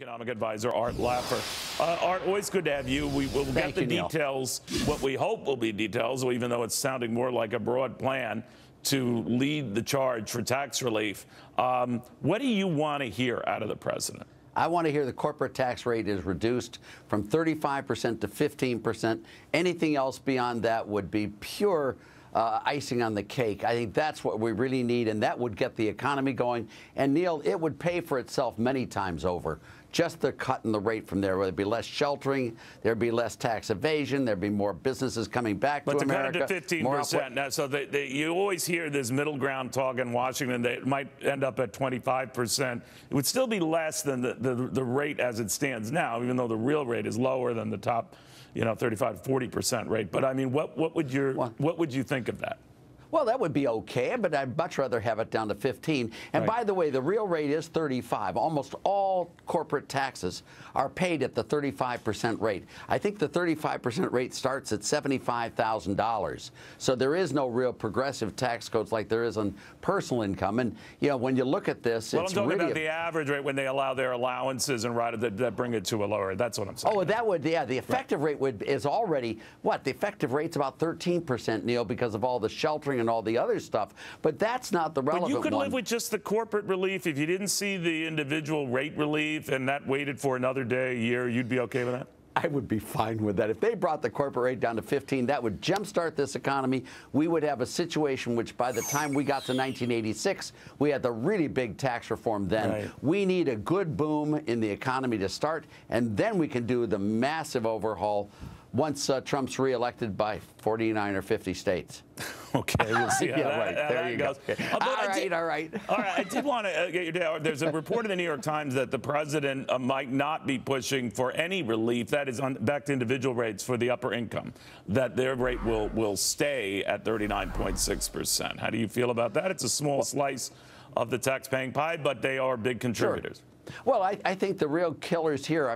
economic advisor, Art Laffer. Art, always good to have you. We will get the details, what we hope will be details, even though it's sounding more like a broad plan to lead the charge for tax relief. What do you want to hear out of the president? I want to hear the corporate tax rate is reduced from 35% to 15%. Anything else beyond that would be pure icing on the cake. I think that's what we really need, and that would get the economy going. And, Neil, it would pay for itself many times over. Just the cut in the rate from there. There'd be less sheltering, there'd be less tax evasion, there'd be more businesses coming back to America. But to cut it to 15% now, so you always hear this middle ground talk in Washington that it might end up at 25%. It would still be less than the rate as it stands now, even though the real rate is lower than the top, 35 to 40% rate. But I mean, what would you think of that? Well, that would be okay, but I'd much rather have it down to 15. And by the way, the real rate is 35. Almost all corporate taxes are paid at the 35% rate. I think the 35% rate starts at $75,000. So there is no real progressive tax codes like there is on personal income. And, when you look at this, well, it's I'm talking really about the average rate when they allow their allowances and that bring it to a lower. That's what I'm saying. Oh, that would, yeah. The effective rate is already, what? The effective rate's about 13%, Neil, because of all the sheltering and all the other stuff. But that's not the relevant one. But you could live with just the corporate relief. If you didn't see the individual rate relief and that waited for another day, a year, you'd be okay with that? I would be fine with that. If they brought the corporate rate down to 15, that would jumpstart this economy. We would have a situation which by the time we got to 1986, we had the really big tax reform then. Right. We need a good boom in the economy to start, and then we can do the massive overhaul once Trump's reelected by 49 or 50 states. Okay, we'll see how there you goes. Go. All right. All right, I did want to get your there's a report in the New York Times that the president might not be pushing for any relief, that is back to individual rates for the upper income, that their rate will stay at 39.6%. How do you feel about that? It's a small slice of the tax-paying pie, but they are big contributors. Sure. Well, I think the real killers here,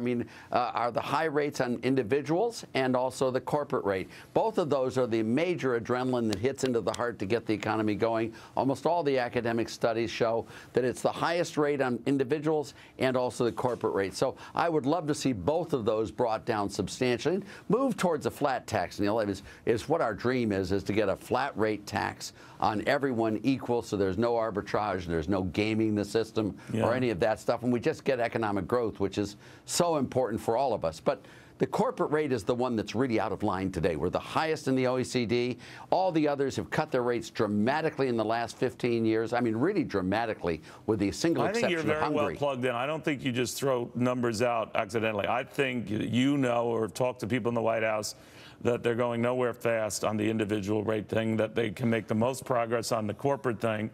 are the high rates on individuals and also the corporate rate. Both of those are the major adrenaline that hits into the heart to get the economy going. Almost all the academic studies show that it's the highest rate on individuals and also the corporate rate. So I would love to see both of those brought down substantially. Move towards a flat tax, Neil, is what our dream is to get a flat rate tax on everyone equal, so there's no arbitrage, there's no gaming the system or any of that stuff, and we just get economic growth, which is so important for all of us. But the corporate rate is the one that's really out of line today. We're the highest in the OECD. All the others have cut their rates dramatically in the last 15 years. I mean, really dramatically, with the single exception of Hungary. I think you're very well plugged in. I don't think you just throw numbers out accidentally. I think or have talked to people in the White House that they're going nowhere fast on the individual rate thing, that they can make the most progress on the corporate thing,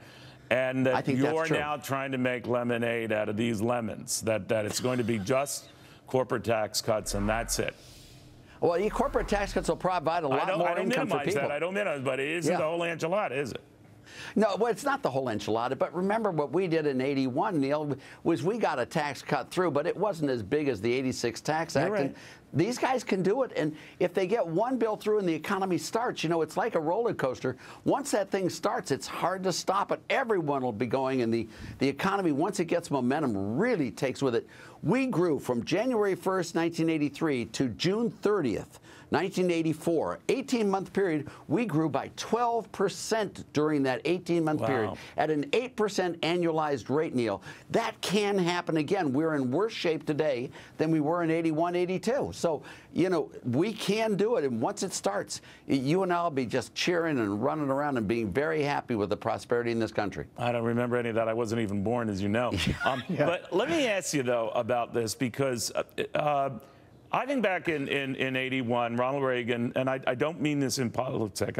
and that you're now trying to make lemonade out of these lemons, that it's going to be just corporate tax cuts and that's it. Well, corporate tax cuts will provide a lot more income for people. I don't minimize that, but it isn't the whole enchilada, is it? No, well, it's not the whole enchilada, but remember what we did in '81, Neil, was we got a tax cut through, but it wasn't as big as the '86 Tax Act. Right. And these guys can do it, and if they get one bill through and the economy starts, it's like a roller coaster. Once that thing starts, it's hard to stop it. Everyone will be going, and the economy, once it gets momentum, really takes with it. We grew from January 1st, 1983 to June 30th, 1984, 18-month period. We grew by 12% during that 18-month period at an 8% annualized rate, Neil. That can happen again. We're in worse shape today than we were in '81, '82. So, we can do it. And once it starts, you and I will be just cheering and running around and being very happy with the prosperity in this country. I don't remember any of that. I wasn't even born, as you know. But let me ask you, though, about this, because I think back in '81, Ronald Reagan, and I don't mean this in politics,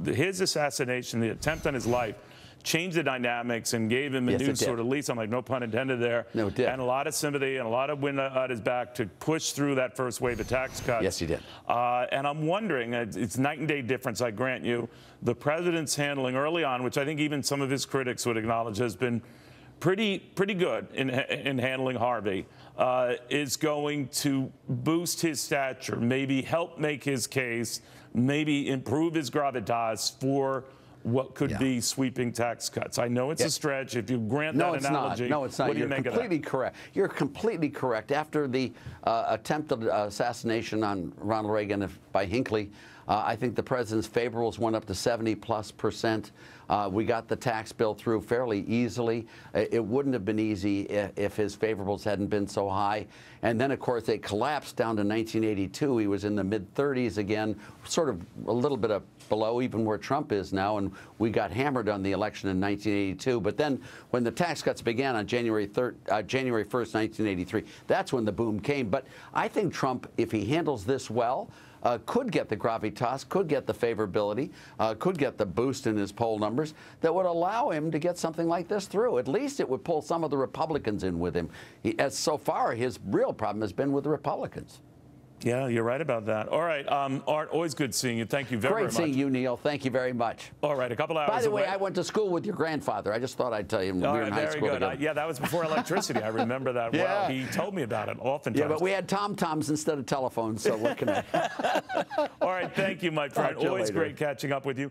his assassination, the attempt on his life, changed the dynamics and gave him a new sort of lease. I'm like, no pun intended there. No, it did. And a lot of sympathy and a lot of wind at his back to push through that first wave of tax cuts. Yes, he did. And I'm wondering, it's night and day difference, I grant you. The president's handling early on, which I think even some of his critics would acknowledge has been pretty good in handling Harvey, is going to boost his stature, maybe help make his case, maybe improve his gravitas for what could be sweeping tax cuts. I know it's a stretch. If you grant that analogy, no, it's not. What do you You're make completely of that? correct. You're completely correct. After the attempted assassination on Ronald Reagan by Hinckley, I think the president's favorables went up to 70+%. We got the tax bill through fairly easily. It wouldn't have been easy if his favorables hadn't been so high. And then, of course, they collapsed down to 1982. He was in the mid-30s again, sort of a little bit below even where Trump is now, and we got hammered on the election in 1982. But then when the tax cuts began on January 1st, 1983, that's when the boom came. But I think Trump, if he handles this well, could get the gravitas, could get the favorability, could get the boost in his poll numbers that would allow him to get something like this through. At least it would pull some of the Republicans in with him. As so far, his real problem has been with the Republicans. Yeah, you're right about that. All right, Art, always good seeing you. Thank you very much. Great seeing you, Neil. Thank you very much. All right, a couple hours By the way, away. I went to school with your grandfather. I just thought I'd tell you when we were in high school together. Yeah, that was before electricity. I remember that well. He told me about it oftentimes. Yeah, but we had tom-toms instead of telephones, so we're connected. All right, thank you, my friend. Always great catching up with you.